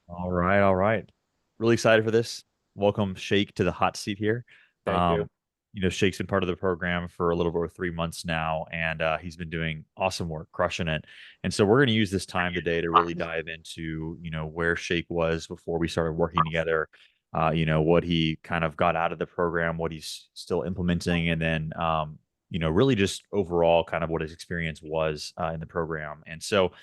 All right, all right. Really excited for this. Welcome, Sheikh, to the hot seat here. Thank you. Sheikh's been part of the program for a little over 3 months now, and he's been doing awesome work, crushing it. And so we're going to use this time today to really dive into, where Sheikh was before we started working together. What he kind of got out of the program, what he's still implementing, and then, really just overall kind of what his experience was in the program. And so,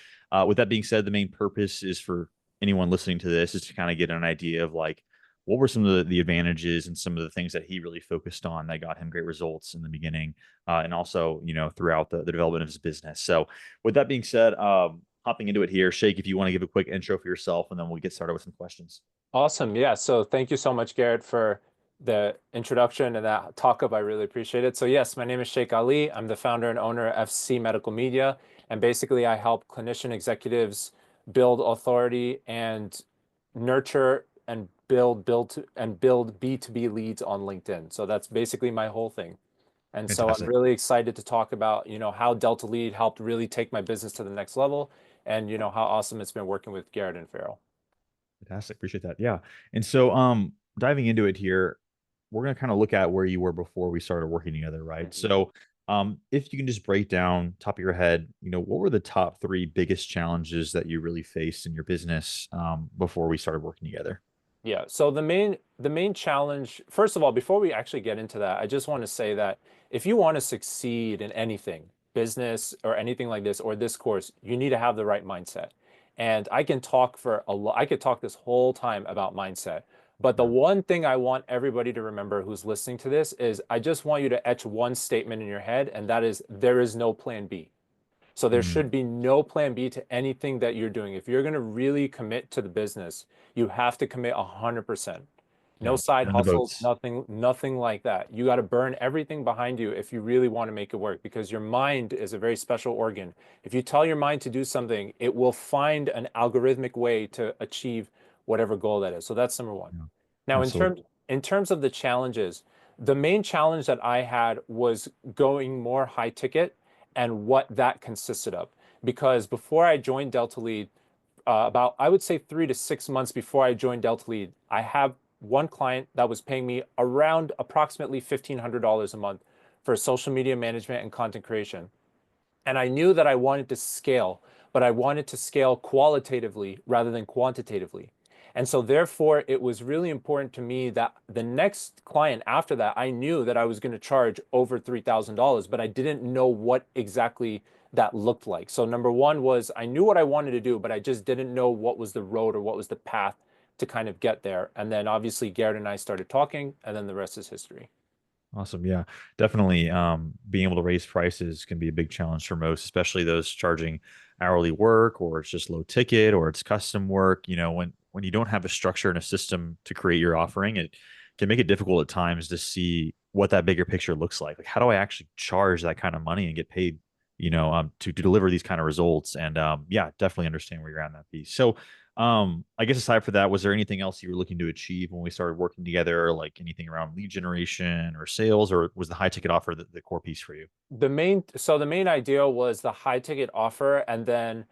with that being said, the main purpose is for anyone listening to this is to kind of get an idea of like what were some of the advantages and some of the things that he really focused on that got him great results in the beginning, and also throughout the development of his business. So with that being said, hopping into it here, Sheikh, if you want to give a quick intro for yourself, and then we'll get started with some questions. Awesome. Yeah. So thank you so much, Garrett, for the introduction and that talk up. I really appreciate it. So yes, my name is Sheikh Ali. I'm the founder and owner of FC Medical Media. And basically I help clinician executives build authority and nurture and build B2B leads on LinkedIn. So that's basically my whole thing. And so I'm Fantastic. really excited to talk about, how Delta Lead helped really take my business to the next level and, how awesome it's been working with Garrett and Farrell. Fantastic. Appreciate that. Yeah. And so diving into it here, we're gonna kind of look at where you were before we started working together, right? Mhm. So if you can just break down top of your head, what were the top three biggest challenges that you really faced in your business before we started working together? Yeah. So the main challenge, first of all, before we actually get into that, I just want to say that if you want to succeed in anything, business or anything like this or this course, you need to have the right mindset. And I can talk for a lot, I could talk this whole time about mindset. But the Yeah. one thing I want everybody to remember who's listening to this is I just want you to etch one statement in your head, and that is there is no plan B. So there Mm, should be no plan B to anything that you're doing. If you're going to really commit to the business, you have to commit 100%. No yeah. side And the hustles, boats. nothing like that. You got to burn everything behind you if you really want to make it work because your mind is a very special organ. If you tell your mind to do something, it will find an algorithmic way to achieve whatever goal that is. So that's number one. Yeah. Now, in Absolutely. terms in terms of the challenges, the main challenge that I had was going more high ticket and what that consisted of. Because before I joined Delta Lead, about I would say 3 to 6 months before I joined Delta Lead, I have one client that was paying me around approximately $1,500 a month for social media management and content creation. And I knew that I wanted to scale, but I wanted to scale qualitatively rather than quantitatively. And so, therefore, it was really important to me that the next client after that, I knew that I was going to charge over $3,000, but I didn't know what exactly that looked like. So, number one was I knew what I wanted to do, but I just didn't know what was the road or what was the path to kind of get there. And then, obviously, Garrett and I started talking, and then the rest is history. Awesome. Yeah, definitely. Being able to raise prices can be a big challenge for most, especially those charging hourly work, or it's just low ticket, or it's custom work. When you don't have a structure and a system to create your offering, it can make it difficult at times to see what that bigger picture looks like. Like, how do I actually charge that kind of money and get paid? To deliver these kind of results. And yeah, definitely understand where you're at in that piece. So, I guess aside for that, was there anything else you were looking to achieve when we started working together, like anything around lead generation or sales, or was the high ticket offer the core piece for you? The main idea was the high ticket offer and then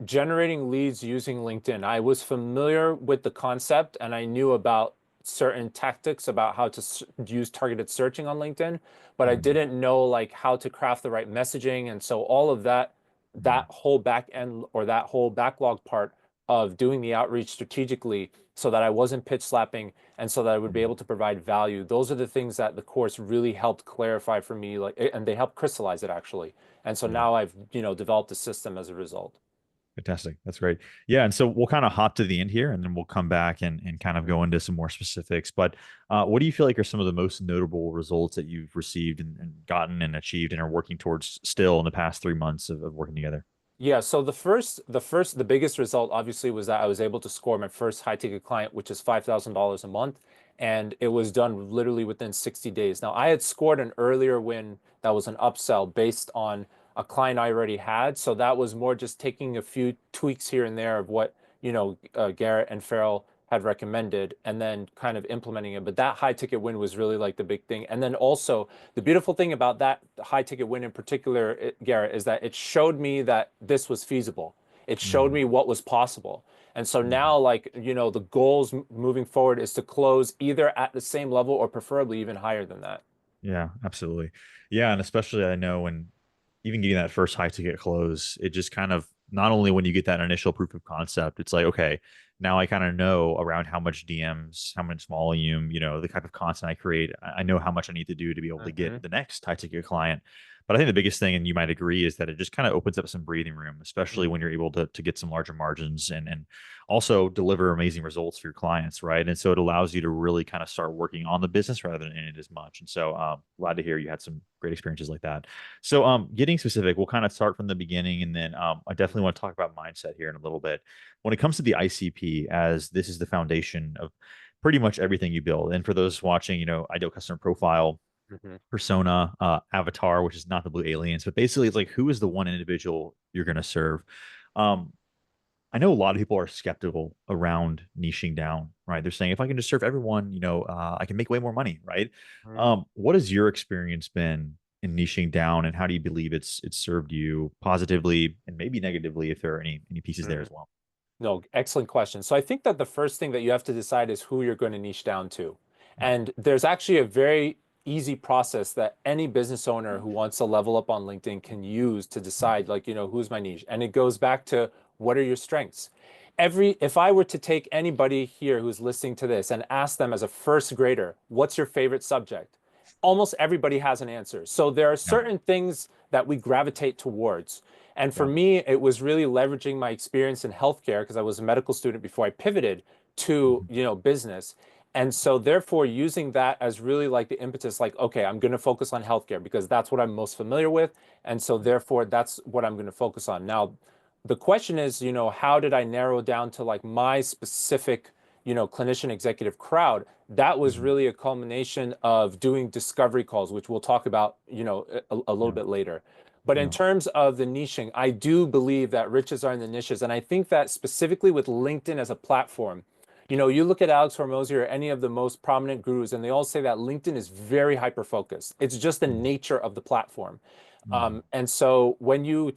generating leads using LinkedIn. I was familiar with the concept and I knew about certain tactics about how to use targeted searching on LinkedIn, but I Mm, didn't know like how to craft the right messaging. And so all of that, mm, that whole back end or that whole backlog part of doing the outreach strategically so that I wasn't pitch slapping and so that I would be mm, able to provide value. Those are the things that the course really helped clarify for me, like, and they helped crystallize it actually. And so yeah. now I've, developed a system as a result. Fantastic. That's great. Yeah. And so we'll kind of hop to the end here and then we'll come back and kind of go into some more specifics. But what do you feel like are some of the most notable results that you've received and gotten and achieved and are working towards still in the past 3 months of working together? Yeah, so the biggest result obviously was that I was able to score my first high ticket client, which is $5,000 a month, and it was done literally within 60 days. Now, I had scored an earlier win that was an upsell based on a client I already had, so that was more just taking a few tweaks here and there of what, Garrett and Farrell had recommended and then kind of implementing it. But that high ticket win was really like the big thing. And then also the beautiful thing about that high ticket win in particular, Garrett, is that it showed me that this was feasible. It showed Mm, me what was possible. And so Mhm. now, like, the goals moving forward is to close either at the same level or preferably even higher than that. Yeah, absolutely. Yeah, and especially I know when even getting that first high ticket close, it just kind of not only when you get that initial proof of concept, it's like, okay, now I kind of know around how much DMs, how much volume, the type of content I create. I know how much I need to do to be able to Hmm. get the next high ticket client. But I think the biggest thing, and you might agree, is that it just kind of opens up some breathing room, especially when you're able to get some larger margins and also deliver amazing results for your clients, right? And so it allows you to really kind of start working on the business rather than in it as much. And so glad to hear you had some great experiences like that. So getting specific, we'll kind of start from the beginning, and then I definitely want to talk about mindset here in a little bit. When it comes to the ICP, as this is the foundation of pretty much everything you build. And for those watching, ideal customer profile, Hmm. persona, avatar, which is not the blue aliens, but basically it's like who is the one individual you're going to serve. Um, I know a lot of people are skeptical around niching down, right? They're saying if I can just serve everyone, I can make way more money, right? What has your experience been in niching down, and how do you believe it's served you positively and maybe negatively, if there are any pieces there Hmm. as well? No, excellent question. So I think that the first thing that you have to decide is who you're going to niche down to. And there's actually a very easy process that any business owner who wants to level up on LinkedIn can use to decide, like, who's my niche. And it goes back to what are your strengths? If I were to take anybody here who's listening to this and ask them as a first grader, what's your favorite subject? Almost everybody has an answer. So there are Yeah, certain things that we gravitate towards. And for yeah, me, it was really leveraging my experience in healthcare because I was a medical student before I pivoted to, mhm, business. And so therefore using that as really like the impetus, like, okay, I'm going to focus on healthcare because that's what I'm most familiar with. And so therefore that's what I'm going to focus on. Now, the question is, how did I narrow down to like my specific, clinician executive crowd? That was mhm, really a culmination of doing discovery calls, which we'll talk about, a little yeah, bit later. But in yeah, terms of the niching, I do believe that riches are in the niches. And I think that specifically with LinkedIn as a platform, you look at Alex Hormozy or any of the most prominent gurus, and they all say that LinkedIn is very hyper focused. It's just the mhm, nature of the platform. mhm, And so when you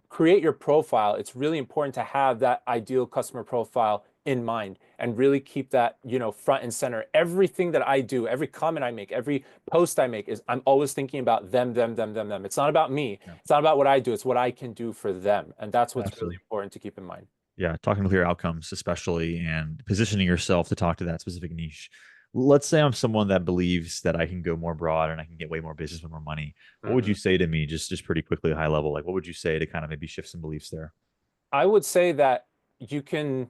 create your profile, it's really important to have that ideal customer profile in mind and really keep that, front and center. Everything that I do, every comment I make, every post I make is I'm always thinking about them, them, them, them, them. It's not about me. yeah, It's not about what I do. It's what I can do for them. And that's what's really absolutely. important to keep in mind. Yeah, talking clear outcomes, especially, and positioning yourself to talk to that specific niche. Let's say I'm someone that believes that I can go more broad and I can get way more business with more money. What would you Mhm. say to me, just pretty quickly, high level? Like, what would you say to kind of maybe shift some beliefs there? I would say that you can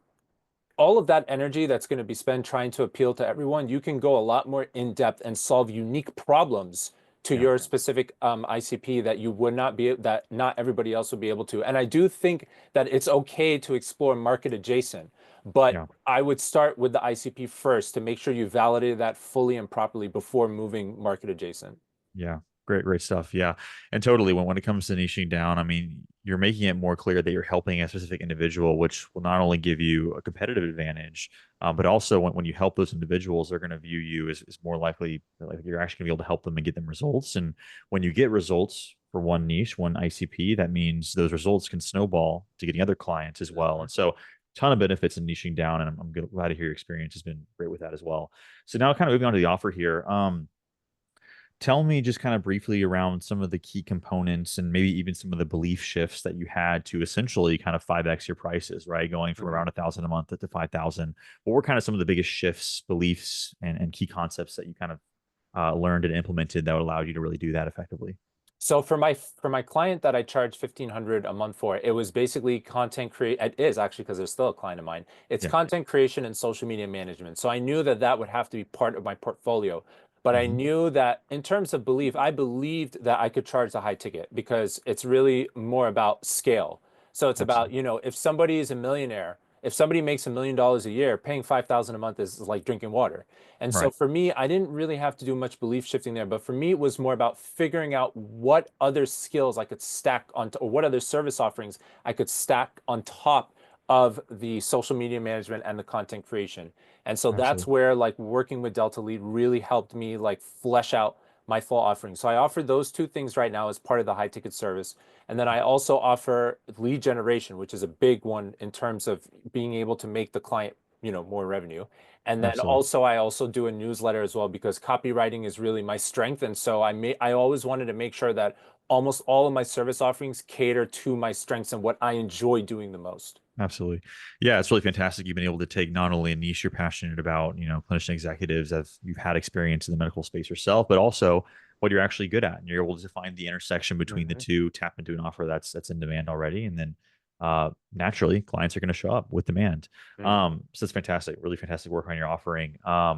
all of that energy that's going to be spent trying to appeal to everyone, you can go a lot more in depth and solve unique problems to Yeah, your specific ICP that you would not be that not everybody else would be able to. And I do think that it's okay to explore market adjacent, but yeah. I would start with the ICP first to make sure you validated that fully and properly before moving market adjacent. Yeah. Great stuff. Yeah. And totally when it comes to niching down, I mean, you're making it more clear that you're helping a specific individual, which will not only give you a competitive advantage, but also when you help those individuals, they're going to view you as more likely, like you're actually going to be able to help them and get them results. And when you get results for one niche, one ICP, that means those results can snowball to getting other clients as well. And so ton of benefits in niching down. And I'm glad to hear your experience has been great with that as well. So now kind of moving on to the offer here. Tell me just kind of briefly around some of the key components and maybe even some of the belief shifts that you had to essentially kind of 5x your prices, right? Going from Mhm. around 1,000 a month to 5,000. What were kind of some of the biggest shifts, beliefs, and key concepts that you kind of learned and implemented that allowed you to really do that effectively? So for my client that I charged 1,500 a month for, it was basically content create. It is actually because they're still a client of mine. It's Yeah. content creation and social media management. So I knew that that would have to be part of my portfolio. But I Hmm. knew that in terms of belief, I believed that I could charge the high ticket because it's really more about scale. So it's about, Absolutely. if somebody is a millionaire, if somebody makes $1 million a year, paying 5,000 a month is like drinking water. And so Right. for me, I didn't really have to do much belief shifting there, but for me, it was more about figuring out what other skills I could stack on, or what other service offerings I could stack on top of the social media management and the content creation. And so that's Absolutely. where like working with Delta Lead really helped me like flesh out my full offering. So I offer those two things right now as part of the high ticket service. And then I also offer lead generation, which is a big one in terms of being able to make the client, more revenue. And then Absolutely. also I also do a newsletter as well because copywriting is really my strength. And so I always wanted to make sure that almost all of my service offerings cater to my strengths and what I enjoy doing the most. Absolutely. Yeah, it's really fantastic. You've been able to take not only a niche you're passionate about, clinician executives as you've had experience in the medical space yourself, but also what you're actually good at. And you're able to find the intersection between the Hmm. two, tap into an offer that's in demand already. And then naturally clients are going to show up with demand. Hmm. So it's fantastic, really fantastic work on your offering. I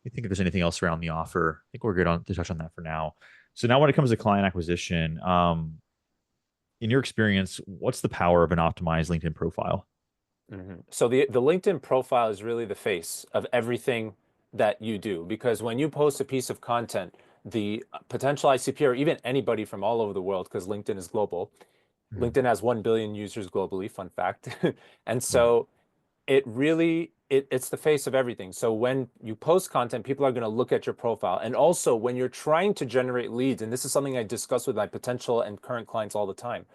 think if there's anything else around the offer, I think we're good on to touch on that for now. So now when it comes to client acquisition, in your experience, what's the power of an optimized LinkedIn profile? So the LinkedIn profile is really the face of everything that you do because when you post a piece of content, the potential ICP or even anybody from all over the world, because LinkedIn is global, Mhm. LinkedIn has 1 billion users globally, fun fact. And Right. so it's the face of everything. So when you post content, people are going to look at your profile. And also when you're trying to generate leads, and this is something I discuss with my potential and current clients all the time.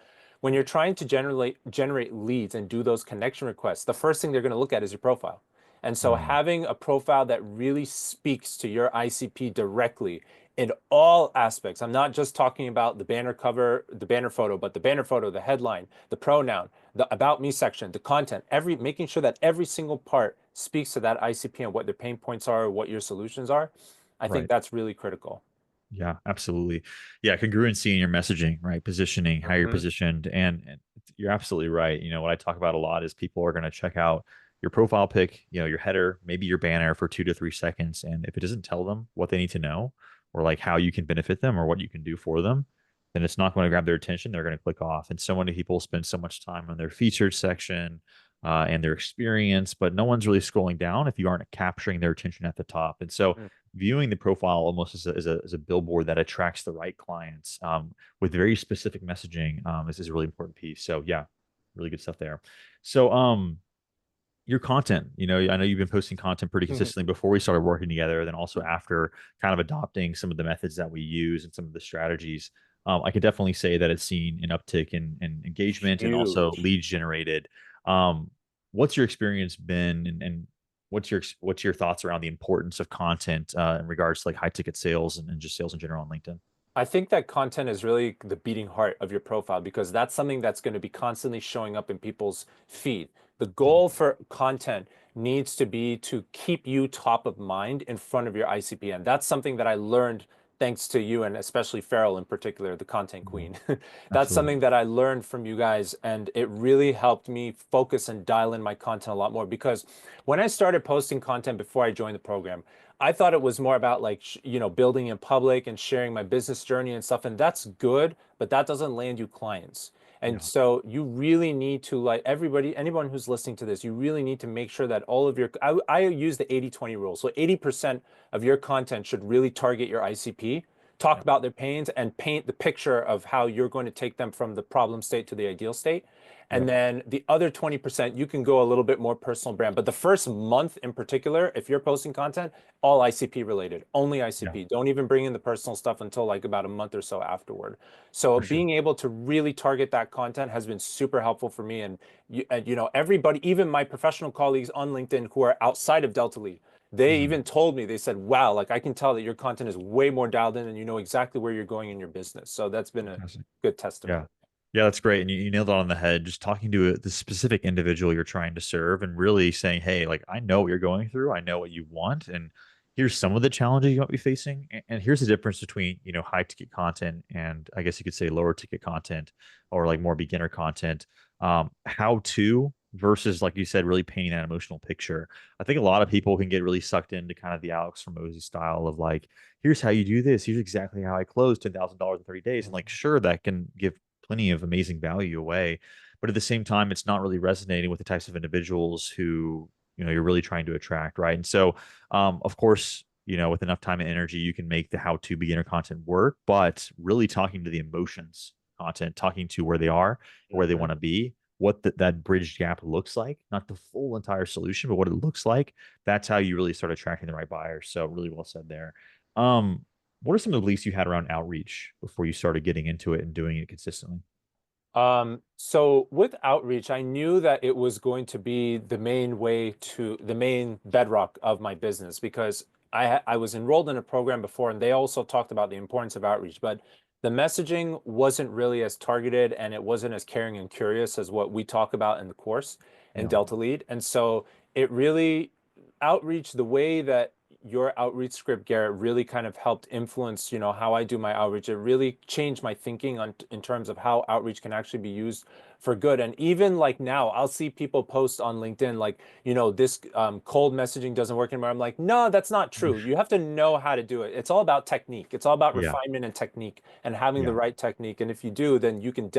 When you're trying to generate leads and do those connection requests, the first thing they're going to look at is your profile. And so Mm, having a profile that really speaks to your ICP directly in all aspects. I'm not just talking about the banner cover, the banner photo, but the banner photo, the headline, the pronoun, the about me section, the content, making sure that every single part speaks to that ICP and what their pain points are, what your solutions are. I think right. that's really critical. Yeah, absolutely. Yeah, congruency in your messaging, right? Positioning, how you're Hmm. positioned. And you're absolutely right. What I talk about a lot is people are going to check out your profile pic, your header, maybe your banner for 2 to 3 seconds. And if it doesn't tell them what they need to know or like how you can benefit them or what you can do for them, then it's not going to grab their attention. They're going to click off. And so many people spend so much time on their featured section and their experience, but no one's really scrolling down if you aren't capturing their attention at the top. And so viewing the profile almost as a billboard that attracts the right clients with very specific messaging is a really important piece. So yeah, really good stuff there. So your content, I know you've been posting content pretty consistently before we started working together, then also after kind of adopting some of the methods that we use and some of the strategies. I could definitely say that it's seen an uptick in engagement and also Huge. leads generated. Um, what's your experience been, and what's your thoughts around the importance of content in regards to like high ticket sales and just sales in general on LinkedIn? I think that content is really the beating heart of your profile because that's something that's going to be constantly showing up in people's feed. The goal for content needs to be to keep you top of mind in front of your ICP. And that's something that I learned thanks to you and especially Farrell in particular, the content Mhm. queen. That's Absolutely. something that I learned from you guys, and it really helped me focus and dial in my content a lot more because when I started posting content before I joined the program, I thought it was more about like, building in public and sharing my business journey and stuff. And that's good, but that doesn't land you clients. And Yeah. so you really need to, like, anyone who's listening to this, you really need to make sure that all of I use the 80-20 rule. So 80% of your content should really target your ICP, talk Yeah. about their pains and paint the picture of how you're going to take them from the problem state to the ideal state. Yeah. And then the other 20%, you can go a little bit more personal brand. But the first month in particular, if you're posting content, all ICP related, only Yeah. ICP. Don't even bring in the personal stuff until like about a month or so afterward. So For sure. being able to really target that content has been super helpful for me. Everybody, even my professional colleagues on LinkedIn who are outside of Delta Lead, they Mhm. even told me, they said, wow, like I can tell that your content is way more dialed in and you know exactly where you're going in your business. So that's been a Fantastic. good testament. Yeah. Yeah, that's great. And you nailed it on the head. Just talking to the specific individual you're trying to serve and really saying, hey, like, I know what you're going through. I know what you want. And here's some of the challenges you might be facing. And here's the difference between, high ticket content and I guess you could say lower ticket content or like more beginner content. How to versus, like you said, really painting that emotional picture. I think a lot of people can get really sucked into kind of the Alex Hormozy style of like, here's how you do this. Here's exactly how I closed $10,000 in 30 days. And like, sure, that can give plenty of amazing value away. But at the same time, it's not really resonating with the types of individuals who, you're really trying to attract. Right. And so, of course, with enough time and energy, you can make the how to beginner content work, but really talking to the emotions content, talking to where they are, where they Mhm. want to be, what that bridge gap looks like, not the full entire solution, but what it looks like. That's how you really start attracting the right buyers. So really well said there. Um, What are some of the beliefs you had around outreach before you started getting into it and doing it consistently? So with outreach, I knew that it was going to be the main bedrock of my business because I was enrolled in a program before and they also talked about the importance of outreach, but the messaging wasn't really as targeted and it wasn't as caring and curious as what we talk about in the course in Yeah, Delta Lead. And so it really outreach, the way that your outreach script, Garrett, really kind of helped influence, how I do my outreach. It really changed my thinking in terms of how outreach can actually be used for good. And even like now, I'll see people post on LinkedIn like, this cold messaging doesn't work anymore. I'm like, no, that's not true. You have to know how to do it. It's all about technique. It's all about yeah, refinement and technique and having the yeah, right technique. And if you do, then you can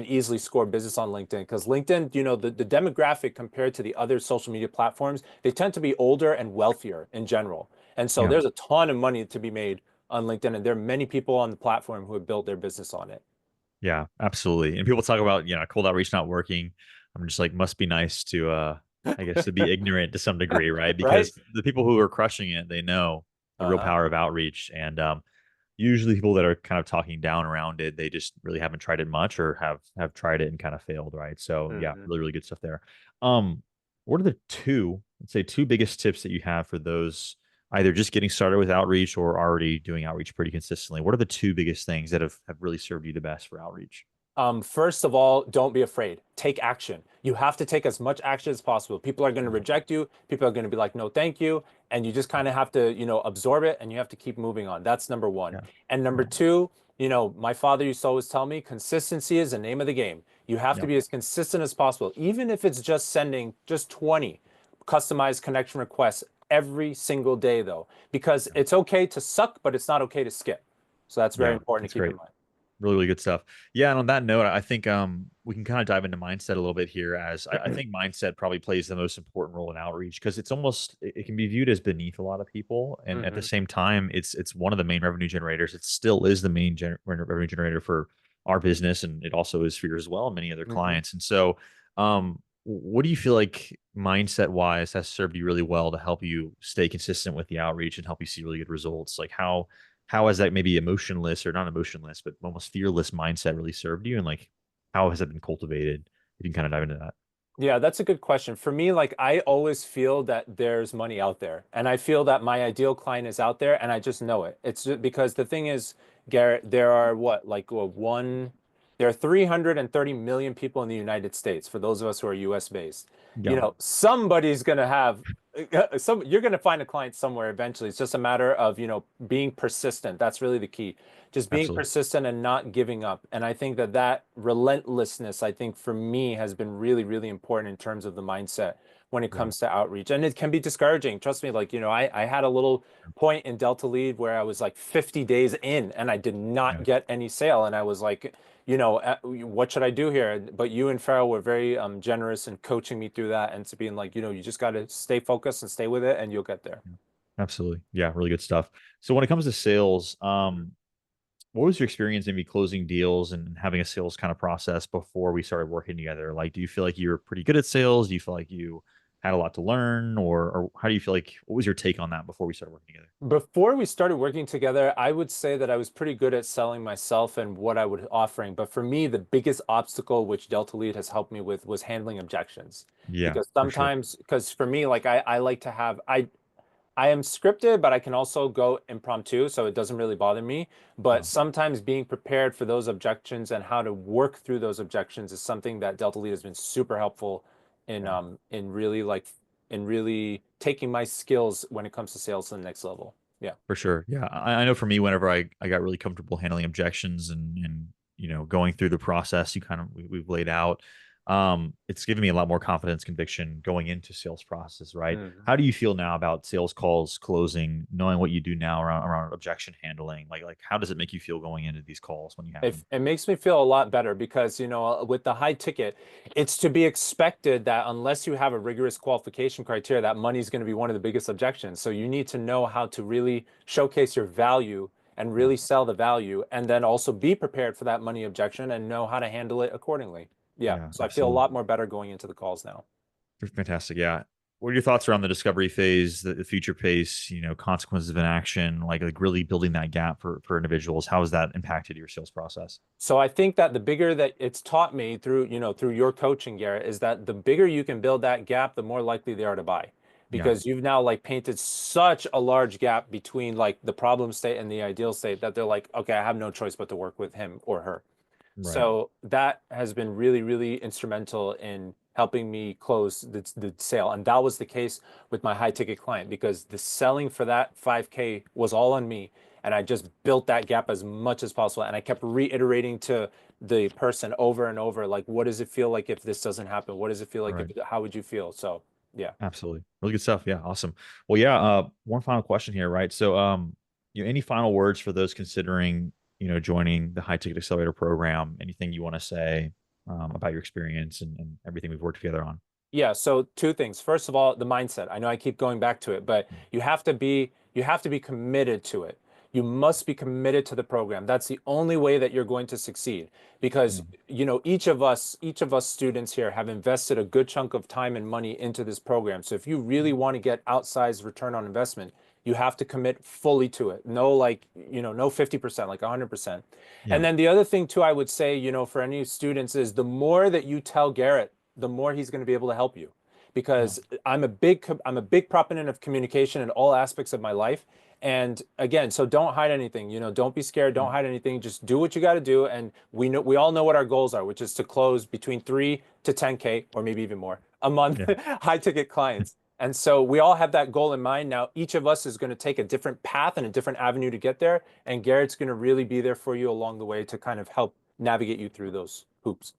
easily score business on LinkedIn because LinkedIn, the demographic compared to the other social media platforms, they tend to be older and wealthier in general. And so yeah. there's a ton of money to be made on LinkedIn, and there are many people on the platform who have built their business on it. Yeah, absolutely. And people talk about, cold outreach not working. I'm just like, must be nice to I guess to be ignorant to some degree, right? Right? Because the people who are crushing it, they know the real Uh-huh. power of outreach. And usually people that are kind of talking down around it, they just really haven't tried it much or have tried it and kind of failed, right? So yeah, Mhm. really, really good stuff there. Um, what are the let's say two biggest tips that you have for those either just getting started with outreach or already doing outreach pretty consistently? What are the two biggest things that have really served you the best for outreach? First of all, don't be afraid. Take action. You have to take as much action as possible. People are going to Yeah, reject you. People are going to be like, no, thank you. And you just kind of have to, absorb it and you have to keep moving on. That's number one. yeah, And number yeah, two, my father used to always tell me consistency is the name of the game. You have to yeah, be as consistent as possible, even if it's just sending just 20 customized connection requests every single day, though, because yeah. it's okay to suck, but it's not okay to skip. So that's very Yeah, important that's to keep great. in mind. Really, really good stuff. Yeah, and on that note, I think we can kind of dive into mindset a little bit here, as I think mindset probably plays the most important role in outreach because it's almost it can be viewed as beneath a lot of people, and at the Mhm. same time, it's one of the main revenue generators. It still is the main revenue generator for our business, and it also is for yours as well, and many other Mhm. clients. And so, what do you feel like mindset wise has served you really well to help you stay consistent with the outreach and help you see really good results? Like how has that maybe emotionless or not emotionless, but almost fearless mindset really served you? And like, how has that been cultivated? If you can kind of dive into that. Yeah, that's a good question. For me, like I always feel that there's money out there, and I feel that my ideal client is out there, and I just know it. It's just because the thing is, Garrett, there are what, like there are 330 million people in the United States, for those of us who are US based. Yeah, Somebody's gonna have you're gonna find a client somewhere eventually. It's just a matter of, being persistent. That's really the key. Just being absolutely. persistent and not giving up. And I think that relentlessness, I think for me has been really, really important in terms of the mindset when it Yeah, comes to outreach. And it can be discouraging. Trust me, like, I had a little point in Delta Lead where I was like 50 days in and I did not yeah, get any sale. And I was like, what should I do here? But you and Farrell were very generous in coaching me through that and to being like, you just got to stay focused and stay with it and you'll get there. yeah. Absolutely. Yeah, really good stuff. So when it comes to sales, what was your experience maybe closing deals and having a sales kind of process before we started working together? Like, do you feel like you were pretty good at sales? Do you feel like you had a lot to learn, or how do you feel like what was your take on that before we started working together? Before we started working together, I would say that I was pretty good at selling myself and what I would offering. But for me, the biggest obstacle which Delta Lead has helped me with was handling objections. Yeah, Because for sure. sometimes, because for me, like I like to have I am scripted, but I can also go impromptu, so it doesn't really bother me. But Yeah, sometimes being prepared for those objections and how to work through those objections is something that Delta Lead has been super helpful yeah. in really taking my skills when it comes to sales to the next level. Yeah. For sure. Yeah. I know for me, whenever I got really comfortable handling objections and going through the process we've laid out, it's given me a lot more confidence, conviction going into sales process, right? Mhm. How do you feel now about sales calls closing, knowing what you do now around objection handling? Like how does it make you feel going into these calls when you have them? It makes me feel a lot better because, with the high ticket, it's to be expected that unless you have a rigorous qualification criteria, that money is going to be one of the biggest objections. So you need to know how to really showcase your value and Yeah. really sell the value, and then also be prepared for that money objection and know how to handle it accordingly. Yeah. Yeah, So I feel a absolutely. lot more better going into the calls now. Fantastic. Yeah. What are your thoughts around the discovery phase, the future pace, consequences of inaction, like really building that gap for individuals? How has that impacted your sales process? So I think that the bigger that it's taught me through, through your coaching, Garrett, is that the bigger you can build that gap, the more likely they are to buy. Yeah, Because you've now like painted such a large gap between like the problem state and the ideal state that they're like, okay, I have no choice but to work with him or her. right, So that has been really, really instrumental in helping me close the sale. And that was the case with my high ticket client because the selling for that 5K was all on me. And I just built that gap as much as possible. And I kept reiterating to the person over and over, like, what does it feel like if this doesn't happen? What does it feel like if, right. how would you feel? So, yeah. Absolutely. Really good stuff. Yeah, awesome. Well, yeah, one final question here, right? So, any final words for those considering, joining the high ticket accelerator program? Anything you want to say about your experience and everything we've worked together on? Yeah, so two things. First of all, the mindset. I know I keep going back to it, but you have to be committed to it. You must be committed to the program. That's the only way that you're going to succeed because Mm, each of us students here have invested a good chunk of time and money into this program. So if you really want to get outsized return on investment, you have to commit fully to it. No like, no 50%, like 100%. yeah, And then the other thing too I would say, for any students is the more that you tell Garrett the more he's going to be able to help you yeah, because I'm a big proponent of communication in all aspects of my life. And again, so don't hide anything, don't be scared, yeah, don't hide anything, just do what you got to do. And we all know what our goals are, which is to close between 3 to 10K or maybe even more a month yeah. high ticket clients. And so we all have that goal in mind. Now, each of us is going to take a different path and a different avenue to get there. And Garrett's going to really be there for you along the way to kind of help navigate you through those hoops.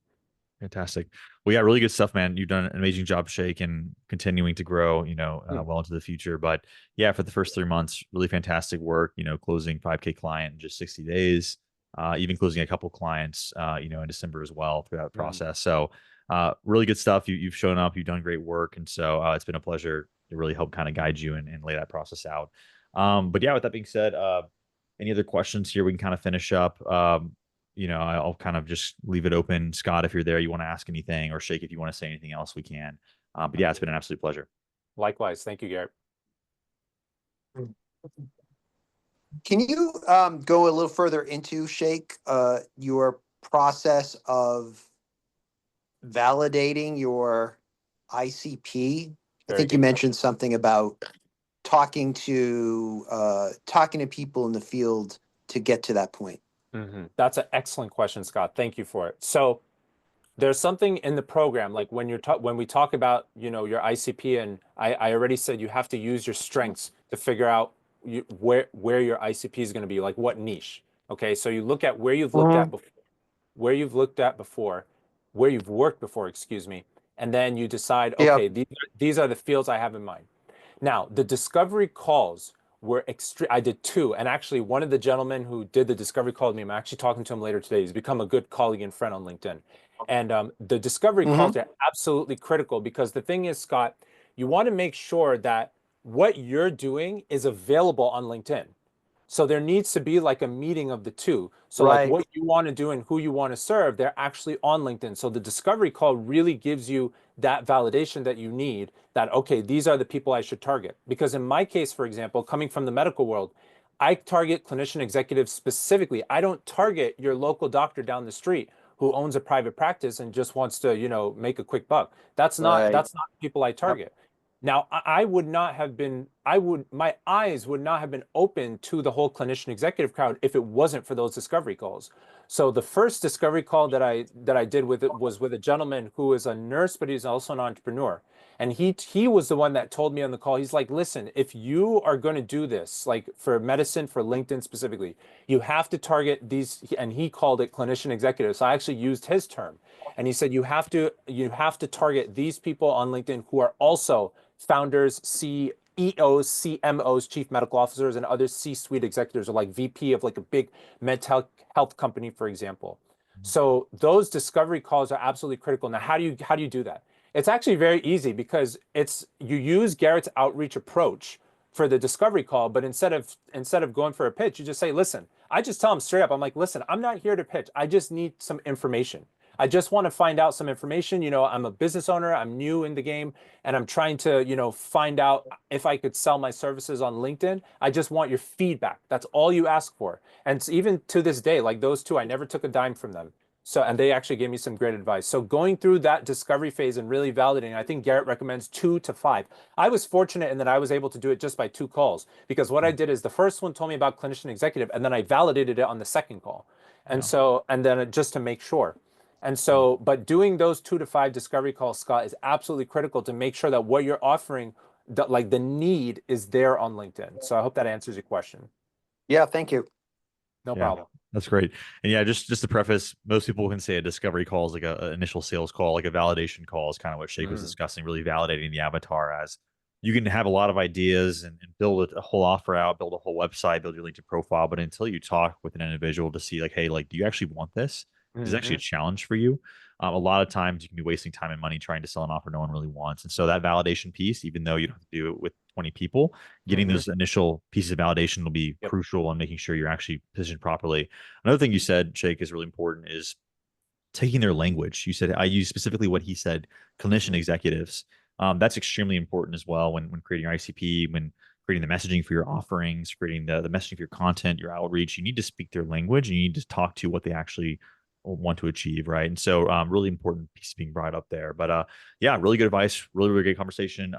Fantastic. Well, yeah, really good stuff, man. You've done an amazing job, Shake, and continuing to grow, well into the future. But yeah, for the first 3 months, really fantastic work, closing 5K client in just 60 days, even closing a couple clients, in December as well throughout the Mhm. process. So, really good stuff. You've shown up, you've done great work. And so, it's been a pleasure to really help kind of guide you and lay that process out. But yeah, with that being said, any other questions here? We can kind of finish up. I'll kind of just leave it open. Scott, if you're there, you want to ask anything, or Shake, if you want to say anything else, we can. But yeah, it's been an absolute pleasure. Likewise. Thank you, Garrett. Can you go a little further into Shake your process of validating your ICP? I Very think you good mentioned question. something about talking to people in the field to get to that point. That's an excellent question, Scott. Thank you for it. So there's something in the program, like when we talk about, your ICP, and I already said you have to use your strengths to figure out where your ICP is going to be, like what niche. Okay, so you look at where you've looked at Mhm. before, where you've looked at before, where you've worked before, excuse me, and then you decide, Yeah. okay, these are the fields I have in mind. Now, the discovery calls were extreme. I did two, and actually, one of the gentlemen who did the discovery call with me, I'm actually talking to him later today. He's become a good colleague and friend on LinkedIn. And the discovery calls Hmm. are absolutely critical because the thing is, Scott, you want to make sure that what you're doing is available on LinkedIn. So there needs to be like a meeting of the two. So like Right. what you want to do and who you want to serve, they're actually on LinkedIn. So the discovery call really gives you that validation that you need that, okay, these are the people I should target. Because in my case, for example, coming from the medical world, I target clinician executives specifically. I don't target your local doctor down the street who owns a private practice and just wants to, make a quick buck. That's not Right. that's not the people I Yep. target. Now, I would not have been, my eyes would not have been open to the whole clinician executive crowd if it wasn't for those discovery calls. So the first discovery call that I did with it was with a gentleman who is a nurse, but he's also an entrepreneur. And he was the one that told me on the call, he's like, listen, if you are going to do this, like for medicine, for LinkedIn specifically, you have to target these, and he called it clinician executives. So I actually used his term. And he said you have to target these people on LinkedIn who are also founders, CEOs, CMOs, chief medical officers, and other C-suite executives, or like VP of like a big mental health company, for example. So those discovery calls are absolutely critical. Now, how do you do that? It's actually very easy because you use Garrett's outreach approach for the discovery call, but instead of going for a pitch, you just say, listen, I just tell them straight up, I'm like, listen, I'm not here to pitch. I just need some information. I just want to find out some information. You know, I'm a business owner, I'm new in the game, and I'm trying to, you know, find out if I could sell my services on LinkedIn. I just want your feedback. That's all you ask for. And even to this day, like those two, I never took a dime from them. So, and they actually gave me some great advice. So going through that discovery phase and really validating, I think Garrett recommends 2 to 5. I was fortunate in that I was able to do it just by 2 calls, because what I did is the first one told me about clinician executive, and then I validated it on the second call. And Yeah. so, and then just to make sure. And so, but doing those 2 to 5 discovery calls, Scott, is absolutely critical to make sure that what you're offering, like the need is there on LinkedIn. So I hope that answers your question. Yeah, thank you. No Yeah, problem. that's great. And yeah, just to preface, most people can say a discovery call is like a initial sales call, like a validation call is kind of what Sheikh was discussing, really validating the avatar as you can have a lot of ideas and build a whole offer out, build a whole website, build your LinkedIn profile. But until you talk with an individual to see like, hey, like, do you actually want this? Is actually a challenge for you. A lot of times you can be wasting time and money trying to sell an offer no one really wants. And so that validation piece, even though you don't have to do it with 20 people, getting those initial pieces of validation will be crucial on making sure you're actually positioned properly. Another thing you said, Jake, is really important is taking their language. You said, I use specifically what he said, clinician executives. That's extremely important as well when creating your ICP, when creating the messaging for your offerings, creating the messaging for your content, your outreach. You need to speak their language. And you need to talk to what they actually want to achieve, right? And so, really important piece being brought up there. But yeah, really good advice, really, really great conversation.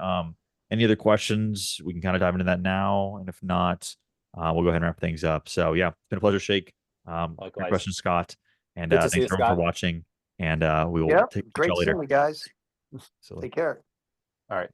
Any other questions? We can kind of dive into that now, and if not, we'll go ahead and wrap things up. So yeah, it's been a pleasure, Sheikh. Great Likewise. question, Scott. And Good to see thanks you, everyone for Scott. watching. And we will Yep, catch great y'all seeing later. you guys. So. Take care.